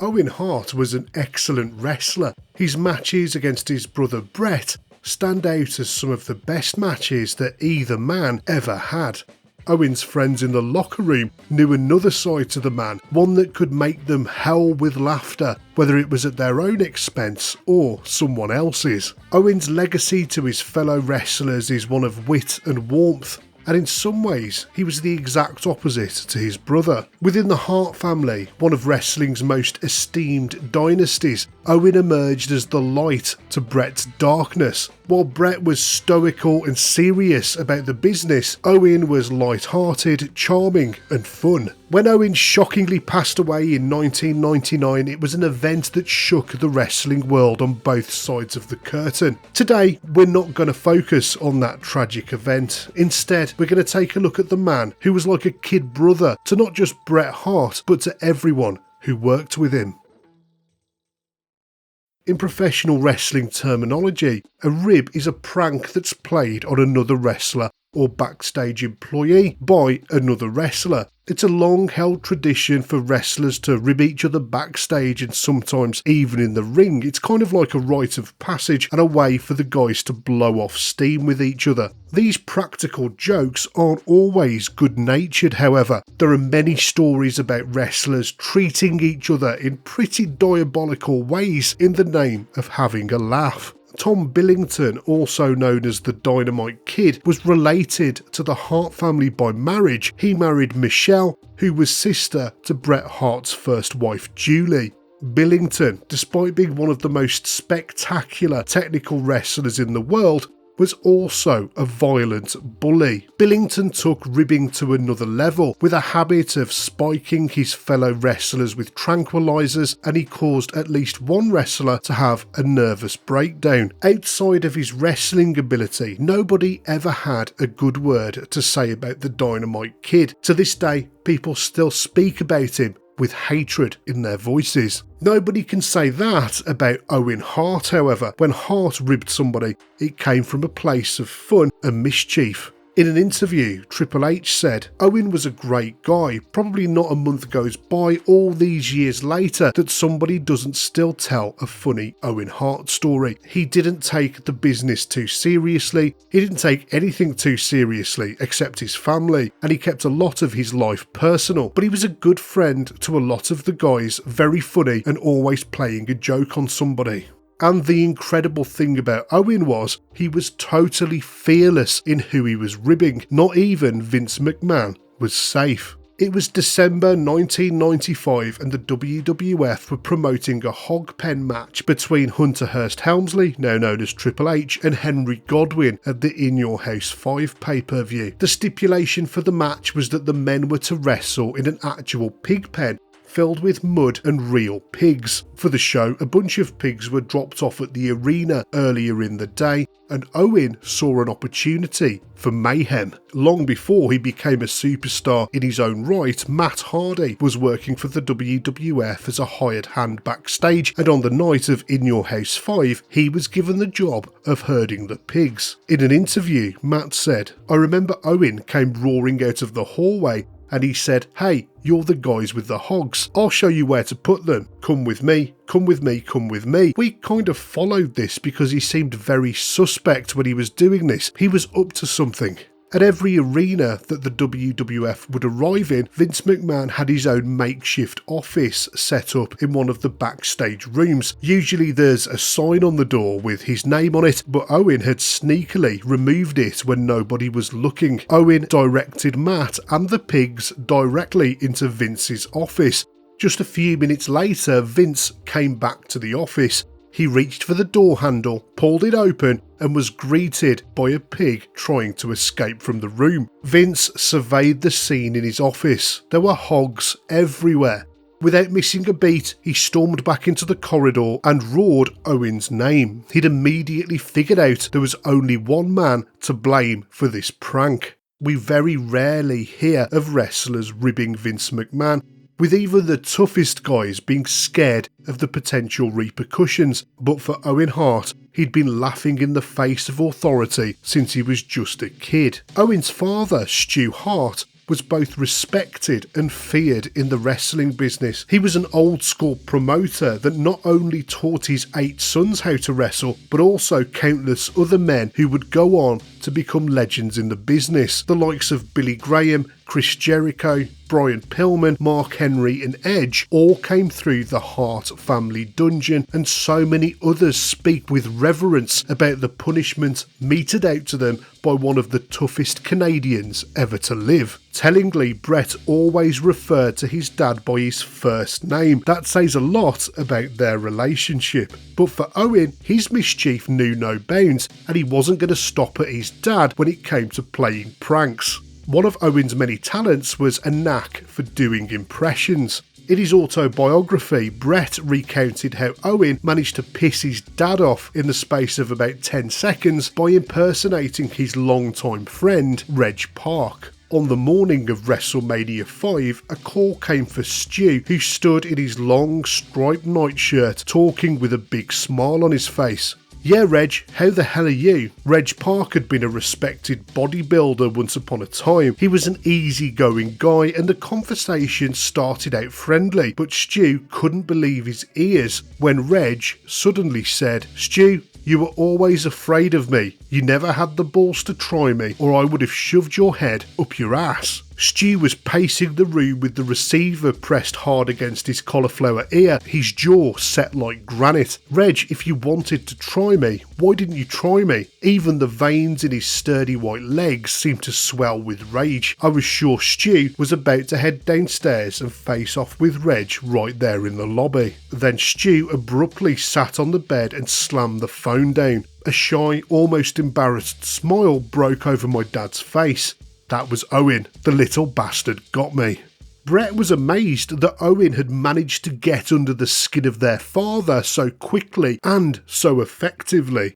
Owen Hart was an excellent wrestler. His matches against his brother Bret stand out as some of the best matches that either man ever had. Owen's friends in the locker room knew another side to the man, one that could make them howl with laughter, whether it was at their own expense or someone else's. Owen's legacy to his fellow wrestlers is one of wit and warmth, and in some ways he was the exact opposite to his brother. Within the Hart family, one of wrestling's most esteemed dynasties, Owen emerged as the light to Bret's darkness. While Bret was stoical and serious about the business, Owen was light-hearted, charming and fun. When Owen shockingly passed away in 1999, it was an event that shook the wrestling world on both sides of the curtain. Today, we're not going to focus on that tragic event. Instead, we're going to take a look at the man who was like a kid brother to not just Bret Hart, but to everyone who worked with him. In professional wrestling terminology, a rib is a prank that's played on another wrestler or backstage employee by another wrestler. It's a long-held tradition for wrestlers to rib each other backstage and sometimes even in the ring. It's kind of like a rite of passage and a way for the guys to blow off steam with each other. These practical jokes aren't always good-natured, however. There are many stories about wrestlers treating each other in pretty diabolical ways in the name of having a laugh. Tom Billington, also known as the Dynamite Kid, was related to the Hart family by marriage. He married Michelle, who was sister to Bret Hart's first wife, Julie. Billington, despite being one of the most spectacular technical wrestlers in the world, was also a violent bully. Billington took ribbing to another level, with a habit of spiking his fellow wrestlers with tranquilizers, and he caused at least one wrestler to have a nervous breakdown. Outside of his wrestling ability, nobody ever had a good word to say about the Dynamite Kid. To this day, people still speak about him with hatred in their voices. Nobody can say that about Owen Hart, however. When Hart ribbed somebody, it came from a place of fun and mischief. In an interview, Triple H said, "Owen was a great guy. Probably not a month goes by all these years later that somebody doesn't still tell a funny Owen Hart story. He didn't take the business too seriously. He didn't take anything too seriously except his family, and he kept a lot of his life personal. But he was a good friend to a lot of the guys, very funny and always playing a joke on somebody." And the incredible thing about Owen was, he was totally fearless in who he was ribbing. Not even Vince McMahon was safe. It was December 1995 and the WWF were promoting a hog pen match between Hunter Hearst Helmsley, now known as Triple H, and Henry Godwinn at the In Your House 5 pay-per-view. The stipulation for the match was that the men were to wrestle in an actual pig pen filled with mud and real pigs. For the show, a bunch of pigs were dropped off at the arena earlier in the day, and Owen saw an opportunity for mayhem. Long before he became a superstar in his own right, Matt Hardy was working for the WWF as a hired hand backstage, and on the night of In Your House 5, he was given the job of herding the pigs. In an interview, Matt said, "I remember Owen came roaring out of the hallway and he said, 'Hey, you're the guys with the hogs. I'll show you where to put them. Come with me, come with me, come with me.' We kind of followed this because he seemed very suspect when he was doing this. He was up to something." At every arena that the WWF would arrive in, Vince McMahon had his own makeshift office set up in one of the backstage rooms. Usually there's a sign on the door with his name on it, but Owen had sneakily removed it when nobody was looking. Owen directed Matt and the pigs directly into Vince's office. Just a few minutes later, Vince came back to the office. He reached for the door handle, pulled it open, and was greeted by a pig trying to escape from the room. Vince surveyed the scene in his office. There were hogs everywhere. Without missing a beat, he stormed back into the corridor and roared Owen's name. He'd immediately figured out there was only one man to blame for this prank. We very rarely hear of wrestlers ribbing Vince McMahon, with even the toughest guys being scared of the potential repercussions. But for Owen Hart, he'd been laughing in the face of authority since he was just a kid. Owen's father, Stu Hart, was both respected and feared in the wrestling business. He was an old school promoter that not only taught his 8 sons how to wrestle, but also countless other men who would go on to become legends in the business. The likes of Billy Graham, Chris Jericho, Brian Pillman, Mark Henry and Edge all came through the Hart family dungeon, and so many others speak with reverence about the punishment meted out to them by one of the toughest Canadians ever to live. Tellingly, Bret always referred to his dad by his first name. That says a lot about their relationship. But for Owen, his mischief knew no bounds, and he wasn't going to stop at his dad when it came to playing pranks. One of Owen's many talents was a knack for doing impressions. In his autobiography, Bret recounted how Owen managed to piss his dad off in the space of about 10 seconds by impersonating his longtime friend, Reg Park. On the morning of WrestleMania 5, a call came for Stu, who stood in his long striped nightshirt talking with a big smile on his face. "Yeah, Reg, how the hell are you?" Reg Park had been a respected bodybuilder once upon a time. He was an easygoing guy and the conversation started out friendly, but Stu couldn't believe his ears when Reg suddenly said, "Stu, you were always afraid of me. You never had the balls to try me, or I would have shoved your head up your ass." Stu was pacing the room with the receiver pressed hard against his cauliflower ear, his jaw set like granite. "Reg, if you wanted to try me, why didn't you try me?" Even the veins in his sturdy white legs seemed to swell with rage. I was sure Stu was about to head downstairs and face off with Reg right there in the lobby. Then Stu abruptly sat on the bed and slammed the phone down. A shy, almost embarrassed smile broke over my dad's face. That was Owen. The little bastard got me. Bret was amazed that Owen had managed to get under the skin of their father so quickly and so effectively.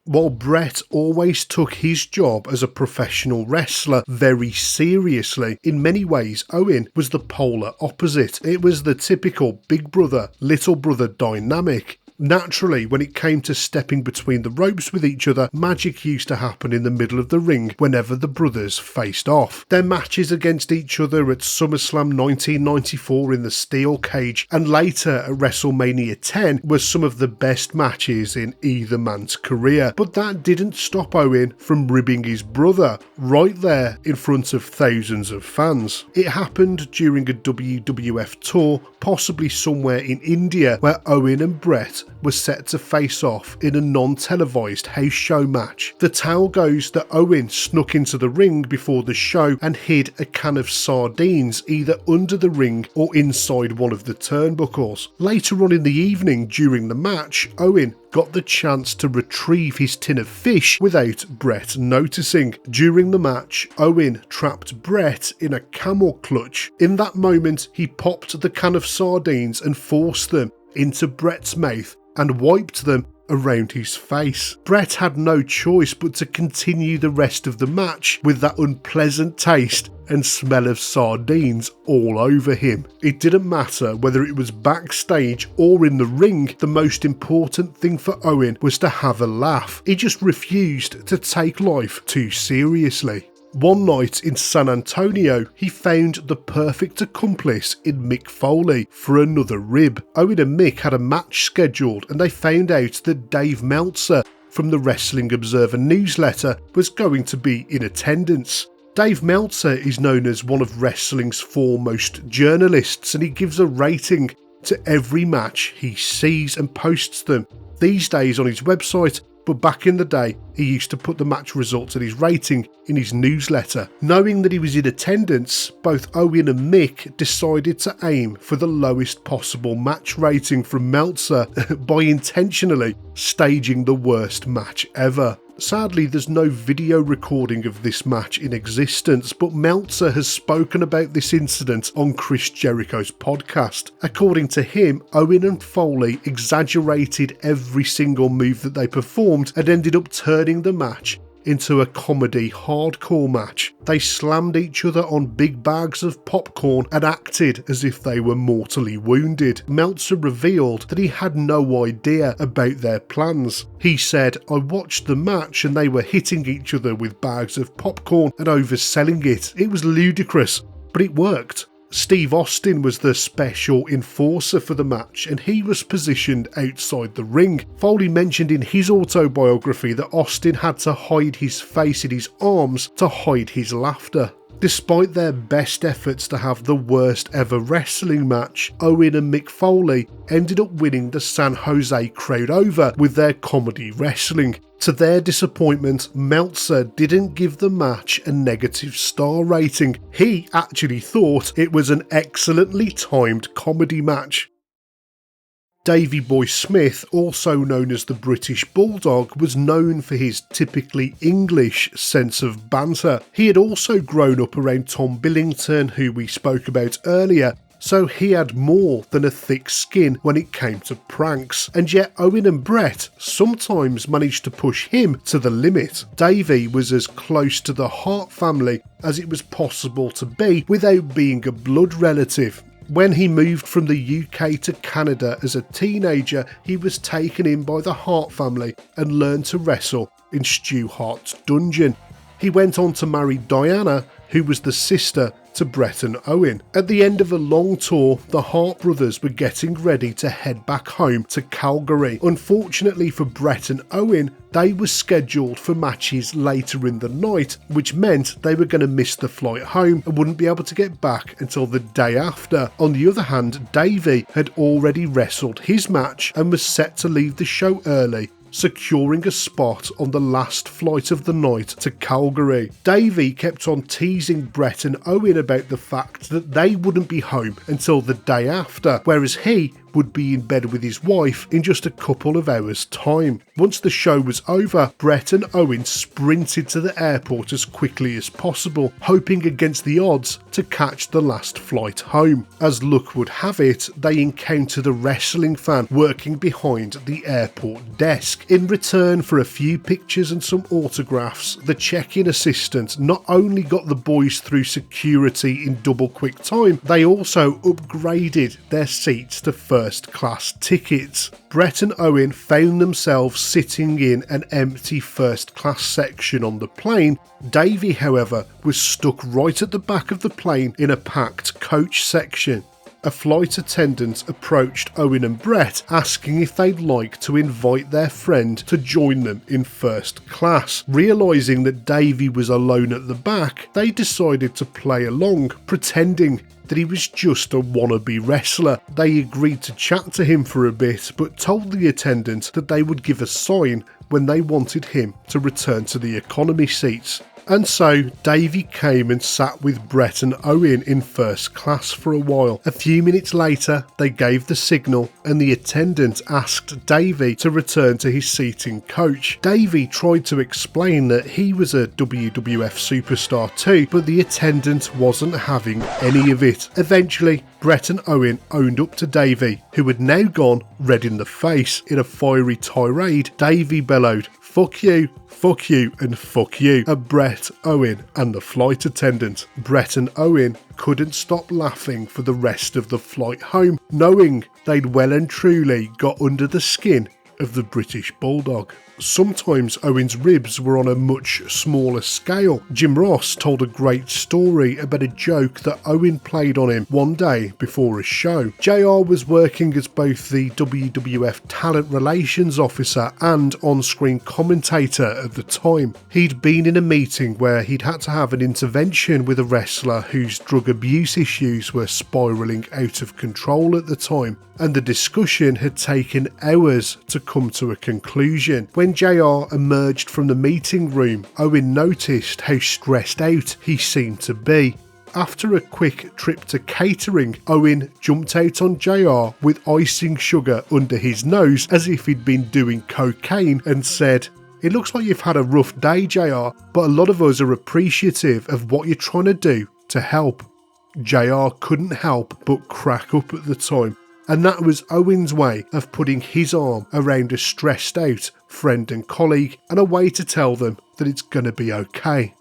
While Bret always took his job as a professional wrestler very seriously, in many ways Owen was the polar opposite. It was the typical big brother, little brother dynamic. Naturally, when it came to stepping between the ropes with each other, magic used to happen in the middle of the ring whenever the brothers faced off. Their matches against each other at SummerSlam 1994 in the steel cage and later at WrestleMania 10 were some of the best matches in either man's career. But that didn't stop Owen from ribbing his brother right there in front of thousands of fans. It happened during a WWF tour, possibly somewhere in India, where Owen and Bret were set to face off in a non-televised house show match. The tale goes that Owen snuck into the ring before the show and hid a can of sardines either under the ring or inside one of the turnbuckles. Later on in the evening during the match, Owen got the chance to retrieve his tin of fish without Bret noticing. During the match, Owen trapped Bret in a camel clutch. In that moment, he popped the can of sardines and forced them into Bret's mouth and wiped them around his face. Bret had no choice but to continue the rest of the match with that unpleasant taste and smell of sardines all over him. It didn't matter whether it was backstage or in the ring, the most important thing for Owen was to have a laugh. He just refused to take life too seriously. One night in San Antonio, he found the perfect accomplice in Mick Foley for another rib. Owen and Mick had a match scheduled and they found out that Dave Meltzer from the Wrestling Observer newsletter was going to be in attendance. Dave Meltzer is known as one of wrestling's foremost journalists and he gives a rating to every match he sees and posts them. These days on his website, but back in the day, he used to put the match results and his rating in his newsletter. Knowing that he was in attendance, both Owen and Mick decided to aim for the lowest possible match rating from Meltzer by intentionally staging the worst match ever. Sadly, there's no video recording of this match in existence, but Meltzer has spoken about this incident on Chris Jericho's podcast. According to him, Owen and Foley exaggerated every single move that they performed and ended up turning the match into a comedy hardcore match. They slammed each other on big bags of popcorn and acted as if they were mortally wounded. Meltzer revealed that he had no idea about their plans. He said, "I watched the match and they were hitting each other with bags of popcorn and overselling it. It was ludicrous, but it worked." Steve Austin was the special enforcer for the match, and he was positioned outside the ring. Foley mentioned in his autobiography that Austin had to hide his face in his arms to hide his laughter. Despite their best efforts to have the worst ever wrestling match, Owen and Mick Foley ended up winning the San Jose crowd over with their comedy wrestling. To their disappointment, Meltzer didn't give the match a negative star rating. He actually thought it was an excellently timed comedy match. Davey Boy Smith, also known as the British Bulldog, was known for his typically English sense of banter. He had also grown up around Tom Billington, who we spoke about earlier, so he had more than a thick skin when it came to pranks, and yet Owen and Bret sometimes managed to push him to the limit. Davey was as close to the Hart family as it was possible to be without being a blood relative. When he moved from the UK to Canada as a teenager, he was taken in by the Hart family and learned to wrestle in Stu Hart's dungeon. He went on to marry Diana, who was the sister to Bret and Owen. At the end of a long tour, the Hart brothers were getting ready to head back home to Calgary. Unfortunately for Bret and Owen, they were scheduled for matches later in the night, which meant they were going to miss the flight home and wouldn't be able to get back until the day after. On the other hand, Davey had already wrestled his match and was set to leave the show early, securing a spot on the last flight of the night to Calgary. Davey kept on teasing Bret and Owen about the fact that they wouldn't be home until the day after, whereas he would be in bed with his wife in just a couple of hours' time. Once the show was over, Bret and Owen sprinted to the airport as quickly as possible, hoping against the odds to catch the last flight home. As luck would have it, they encountered a wrestling fan working behind the airport desk. In return for a few pictures and some autographs, the check-in assistant not only got the boys through security in double quick time, they also upgraded their seats to first-class tickets. Bret and Owen found themselves sitting in an empty first-class section on the plane. Davey, however, was stuck right at the back of the plane in a packed coach section. A flight attendant approached Owen and Bret asking if they'd like to invite their friend to join them in first class. Realising that Davey was alone at the back, they decided to play along, pretending that he was just a wannabe wrestler. They agreed to chat to him for a bit, but told the attendant that they would give a sign when they wanted him to return to the economy seats. And so Davey came and sat with Bret and Owen in first class for a while. A few minutes later, they gave the signal and the attendant asked Davey to return to his seat in coach. Davey tried to explain that he was a WWF superstar too, but the attendant wasn't having any of it. Eventually, Bret and Owen owned up to Davey, who had now gone red in the face. In a fiery tirade, Davey bellowed, fuck you, and fuck you" at Bret, Owen and the flight attendant. Bret and Owen couldn't stop laughing for the rest of the flight home, knowing they'd well and truly got under the skin of the British Bulldog. Sometimes Owen's ribs were on a much smaller scale. Jim Ross told a great story about a joke that Owen played on him one day before a show. JR was working as both the WWF talent relations officer and on-screen commentator at the time. He'd been in a meeting where he'd had to have an intervention with a wrestler whose drug abuse issues were spiralling out of control at the time, and the discussion had taken hours to come to a conclusion. When JR emerged from the meeting room, Owen noticed how stressed out he seemed to be. After a quick trip to catering, Owen jumped out on JR with icing sugar under his nose as if he'd been doing cocaine and said, "It looks like you've had a rough day, JR, but a lot of us are appreciative of what you're trying to do to help." JR couldn't help but crack up at the time. and that was Owen's way of putting his arm around a stressed out friend and colleague, and a way to tell them that it's gonna be okay.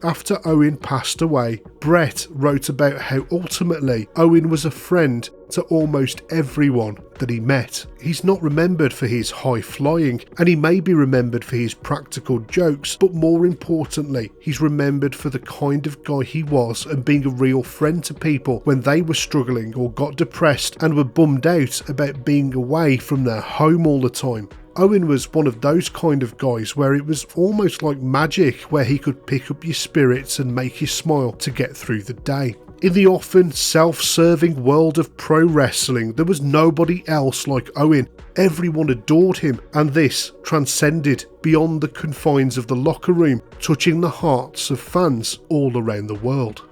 After Owen passed away, Bret wrote about how ultimately Owen was a friend to almost everyone that he met. He's not remembered for his high flying, and he may be remembered for his practical jokes, but more importantly, he's remembered for the kind of guy he was and being a real friend to people when they were struggling or got depressed and were bummed out about being away from their home all the time. Owen was one of those kind of guys where it was almost like magic, where he could pick up your spirits and make you smile to get through the day. In the often self-serving world of pro wrestling, there was nobody else like Owen. Everyone adored him, and this transcended beyond the confines of the locker room, touching the hearts of fans all around the world.